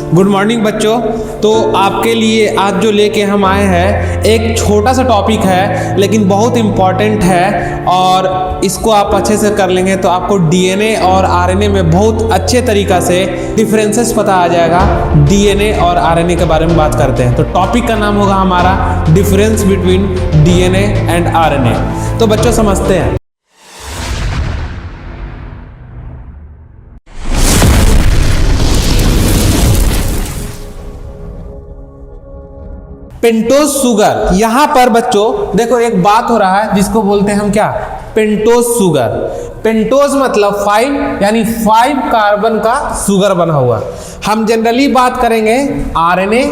Good morning बच्चों। तो आपके लिए आज जो लेके हम आए हैं एक छोटा सा टॉपिक है लेकिन बहुत इम्पॉर्टेंट है, और इसको आप अच्छे से कर लेंगे तो आपको डीएनए और आरएनए में बहुत अच्छे तरीक़ा से डिफरेंसेस पता आ जाएगा। डीएनए और आरएनए के बारे में बात करते हैं तो टॉपिक का नाम होगा हमारा difference between DNA and RNA. तो बच्चों समझते हैं। पेंटोज शुगर, यहां पर बच्चों देखो एक बात हो रहा है जिसको बोलते हैं हम क्या, पेंटोज शुगर। पेंटोज मतलब 5 यानी 5 कार्बन का शुगर बना हुआ। हम जनरली बात करेंगे आरएनए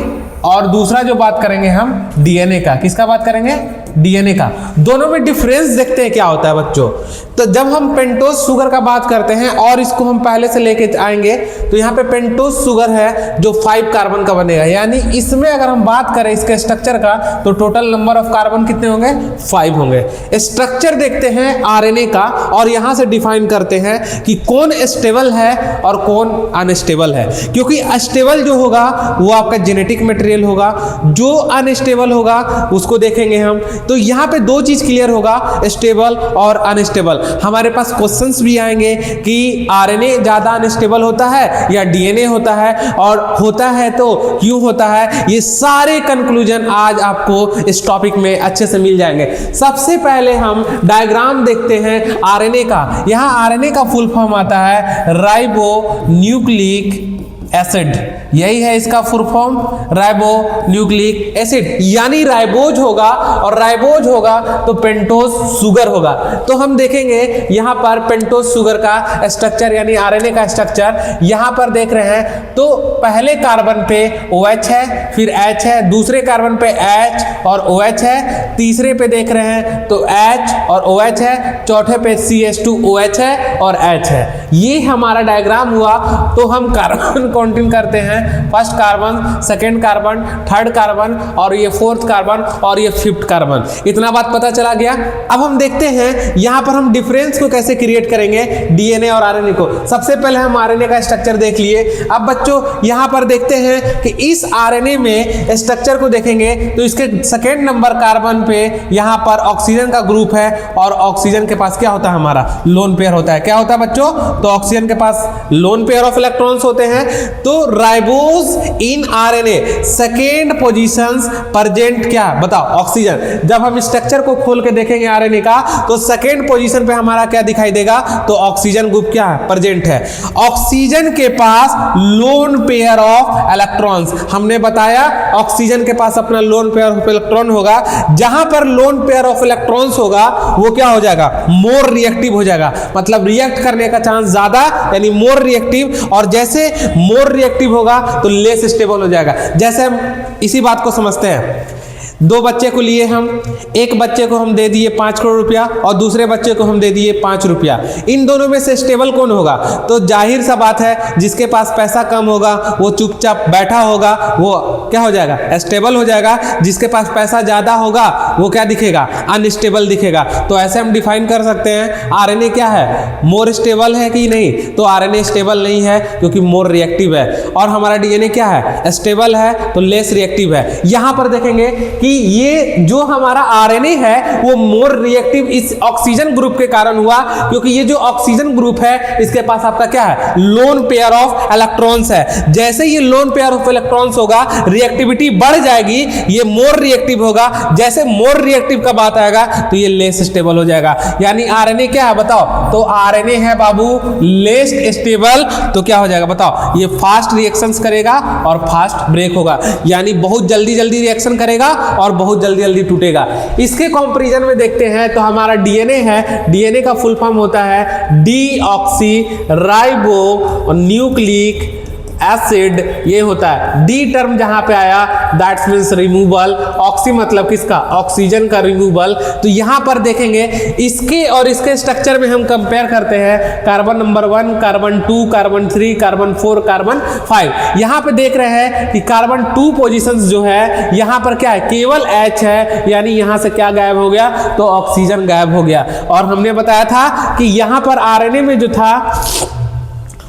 और दूसरा जो बात करेंगे हम डीएनए का। किसका बात करेंगे? डीएनए का। दोनों में डिफरेंस देखते हैं क्या होता है बच्चों। तो जब हम पेंटोज शुगर का बात करते हैं और इसको हम पहले से लेके आएंगे तो यहाँ पे पेंटोज शुगर है जो 5 कार्बन का बनेगा, यानी इसमें अगर हम बात करें इसके स्ट्रक्चर का तो टोटल नंबर ऑफ कार्बन कितने होंगे? 5 होंगे। स्ट्रक्चर देखते हैं आरएनए का और यहाँ से डिफाइन करते हैं कि कौन स्टेबल है और कौन अनस्टेबल है, क्योंकि स्टेबल जो होगा वो आपका जेनेटिक मटेरियल होगा, जो अनस्टेबल होगा उसको देखेंगे हम। तो यहाँ पे दो चीज क्लियर होगा, स्टेबल और अनस्टेबल। हमारे पास क्वेश्चंस भी आएंगे कि आरएनए ज्यादा अनस्टेबल होता है या डीएनए होता है, और होता है तो क्यों होता है। ये सारे कंक्लूजन आज आपको इस टॉपिक में अच्छे से मिल जाएंगे। सबसे पहले हम डायग्राम देखते हैं आरएनए का। यहाँ आरएनए का फुल फॉर्म आता है राइबो न्यूक्लिक एसिड, यही है इसका full form, ribo nucleic acid. यानी राइबोज होगा और राइबोज होगा तो पेंटोज शुगर होगा। तो हम देखेंगे यहाँ पर पेंटोज शुगर का स्ट्रक्चर यानी आरएनए का स्ट्रक्चर यहाँ पर देख रहे हैं। तो पहले कार्बन पे OH है, फिर H है, दूसरे कार्बन पे H और OH है, तीसरे पे देख रहे हैं तो H और OH है, चौथे पे CH2OH है और H है। ये हमारा डायग्राम हुआ। तो हम कार्बन काउंटिंग करते हैं, first carbon, second carbon, third carbon और ये फोर्थ कार्बन और ये फिफ्थ कार्बन। इतना बात पता चला गया। अब हम देखते हैं यहाँ पर हम डिफरेंस को कैसे क्रिएट करेंगे डीएनए और आरएनए को। सबसे पहले हम आरएनए का स्ट्रक्चर देख लिए। अब बच्चों यहाँ पर देखते हैं कि इस आरएनए में स्ट्रक्चर को देखेंगे तो इसके सेकेंड नंबर कार्बन पे यहाँ पर ऑक्सीजन का ग्रुप है, और ऑक्सीजन के पास क्या होता है? हमारा लोन पेयर होता है। क्या होता है बच्चों? तो ऑक्सीजन के पास लोन पेयर ऑफ इलेक्ट्रॉन्स होते हैं। तो ribose in RNA second positions present क्या बताओ? ऑक्सीजन। जब हम स्ट्रक्चर को खोल के देखेंगे आरएनए का तो सेकेंड पोजीशन पे हमारा क्या दिखाई देगा? तो ऑक्सीजन ग्रुप क्या है? प्रेजेंट है। ऑक्सीजन के पास लोन पेयर ऑफ इलेक्ट्रॉन्स, हमने बताया ऑक्सीजन के पास अपना लोन पेयर ऑफ इलेक्ट्रॉन होगा। जहां पर लोन पेयर ऑफ इलेक्ट्रॉन्स होगा वो क्या हो जाएगा? मोर रिएक्टिव हो जाएगा, मतलब रिएक्ट करने का चांस ज्यादा, यानी मोर रिएक्टिव। और जैसे मोर रिएक्टिव होगा तो लेस स्टेबल हो जाएगा। जैसे हम इसी बात को समझते हैं, दो बच्चे को लिए हम, एक बच्चे को हम दे दिए 5 करोड़ रुपया और दूसरे बच्चे को हम दे दिए 5 रुपया। इन दोनों में से स्टेबल कौन होगा? तो जाहिर सा बात है जिसके पास पैसा कम होगा वो चुपचाप बैठा होगा, वो क्या हो जाएगा? स्टेबल हो जाएगा। जिसके पास पैसा ज्यादा होगा वो क्या दिखेगा? अनस्टेबल दिखेगा। तो ऐसे हम डिफाइन कर सकते हैं आरएनए क्या है? मोर स्टेबल है कि नहीं? तो आरएनए स्टेबल नहीं है क्योंकि मोर रिएक्टिव है। और हमारा डीएनए क्या है? स्टेबल है तो लेस रिएक्टिव है। यहां पर देखेंगे कि ये जो हमारा आरएनए है वो मोर रिएक्टिव इस ऑक्सीजन ग्रुप के कारण हुआ, क्योंकि ये जो ऑक्सीजन ग्रुप है इसके पास आपका क्या है? लोन पेयर ऑफ इलेक्ट्रॉन्स है। जैसे ये लोन पेयर ऑफ इलेक्ट्रॉन्स होगा रिएक्टिविटी बढ़ जाएगी, ये मोर रिएक्टिव होगा। जैसे मोर रिएक्टिव का बात आएगा तो ये लेस स्टेबल हो जाएगा। यानी आरएनए क्या है बताओ? तो आरएनए है बाबू लेस स्टेबल। तो क्या हो जाएगा बताओ? ये फास्ट रिएक्शंस करेगा और फास्ट ब्रेक होगा, यानी बहुत जल्दी जल्दी रिएक्शन करेगा और बहुत जल्दी जल्दी टूटेगा। इसके कंपैरिजन में देखते हैं तो हमारा डीएनए है, डीएनए का फुल फॉर्म होता है डीऑक्सी राइबो न्यूक्लिक एसिड। ये होता है डी टर्म जहां पे आया दैट्स मींस रिमूवल, ऑक्सी मतलब किसका? ऑक्सीजन का रिमूवल। तो यहां पर देखेंगे इसके और इसके स्ट्रक्चर में हम कंपेयर करते हैं carbon number 1, carbon 2, carbon 3, carbon 4, carbon 5। यहां पे देख रहे हैं कि कार्बन 2 पोजीशंस जो है यहां पर क्या है? केवल H है, यानी यहां से क्या गायब हो गया? तो ऑक्सीजन गायब हो गया। और हमने बताया था कि यहां पर आरएनए में जो था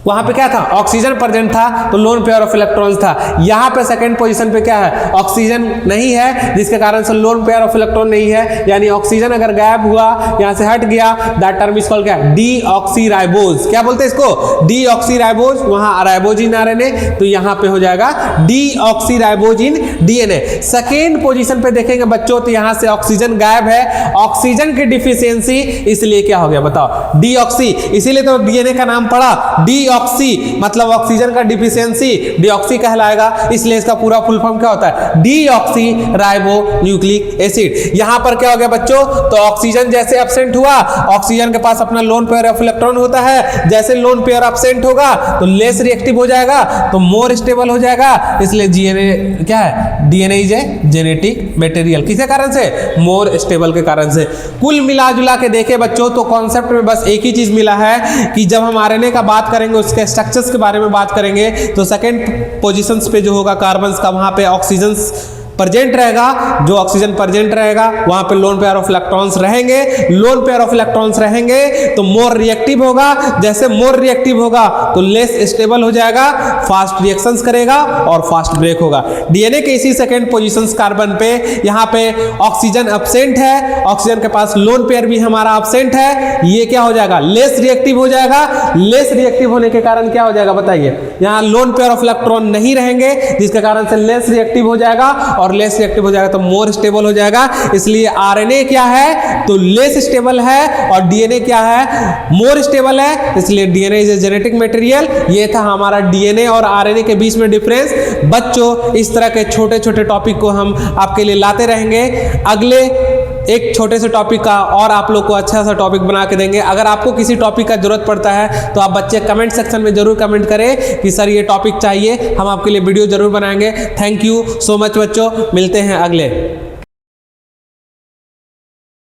वहां पे क्या था, ऑक्सीजन प्रेजेंट था तो लोन पेयर ऑफ इलेक्ट्रॉन्स था। यहाँ पे सेकंड पोजीशन पे क्या है, ऑक्सीजन नहीं है, जिसके कारण से लोन पेयर ऑफ इलेक्ट्रॉन नहीं है, यानी ऑक्सीजन अगर गायब हुआ, यहाँ से हट गया, दैट टर्म इज कॉल्ड क्या, डीऑक्सीराइबोज। क्या बोलते हैं इसको, डीऑक्सीराइबोज। वहां राइबोज इन आरएनए, तो यहाँ पे हो जाएगा deoxyribose in DNA. Second position पे देखेंगे बच्चों तो यहाँ से ऑक्सीजन गायब है, ऑक्सीजन की डिफिशियंसी, इसलिए क्या हो गया बताओ, डीऑक्सी। इसीलिए तो डीएनए का नाम पड़ा डीऑक्सी, मतलब ऑक्सीजन का डिफिशियंसी डीऑक्सी कहलाएगा। इसलिए इसका पूरा फुल फॉर्म क्या होता है, डीऑक्सी राइबो न्यूक्लिक एसिड। यहां पर क्या हो गया बच्चों, तो ऑक्सीजन जैसे एब्सेंट हुआ, ऑक्सीजन के पास अपना लोन पेयर ऑफ इलेक्ट्रॉन होता है, जैसे लोन पेयर एब्सेंट होगा तो लेस रिएक्टिव हो जाएगा, तो मोर स्टेबल हो जाएगा। इसलिए जीएनए क्या है, DNA is a genetic material. किसके कारण से, मोर स्टेबल के कारण से। कुल मिला जुला के देखे बच्चों तो कॉन्सेप्ट में बस एक ही चीज मिला है कि जब हम आरएनए का बात करेंगे, उसके स्ट्रक्चर्स के बारे में बात करेंगे, तो सेकंड पोजीशंस पे जो होगा कार्बन का, वहां पे ऑक्सीजन प्रेजेंट रहेगा। जो ऑक्सीजन प्रेजेंट रहेगा वहां पे लोन पेयर ऑफ इलेक्ट्रॉन्स रहेंगे, लोन पेयर ऑफ इलेक्ट्रॉन्स रहेंगे तो मोर रिएक्टिव होगा, जैसे मोर रिएक्टिव होगा तो लेस स्टेबल हो जाएगा, फास्ट रिएक्शंस करेगा और फास्ट ब्रेक होगा। डीएनए के इसी सेकंड पोजीशंस कार्बन पे, यहाँ पे ऑक्सीजन एब्सेंट है, ऑक्सीजन के पास लोन पेयर भी हमारा एब्सेंट है, ये क्या हो जाएगा, लेस रिएक्टिव हो जाएगा। लेस रिएक्टिव होने के कारण क्या हो जाएगा बताइए, यहाँ लोन पेयर ऑफ इलेक्ट्रॉन नहीं रहेंगे, जिसके कारण से लेस रिएक्टिव हो जाएगा, और लेस रिएक्टिव हो जाएगा तो मोर स्टेबल हो जाएगा। इसलिए आरएनए क्या है तो लेस स्टेबल है, और डीएनए क्या है, मोर स्टेबल है। इसलिए DNA is a genetic material. ये था हमारा डीएनए और आरएनए के बीच में डिफरेंस। बच्चों इस तरह के छोटे छोटे टॉपिक को हम आपके लिए लाते रहेंगे। अगले एक छोटे से टॉपिक का और आप लोग को अच्छा सा टॉपिक बना के देंगे। अगर आपको किसी टॉपिक का जरूरत पड़ता है तो आप बच्चे कमेंट सेक्शन में जरूर कमेंट करें कि सर ये टॉपिक चाहिए, हम आपके लिए वीडियो जरूर बनाएंगे। थैंक यू सो मच बच्चों, मिलते हैं अगले।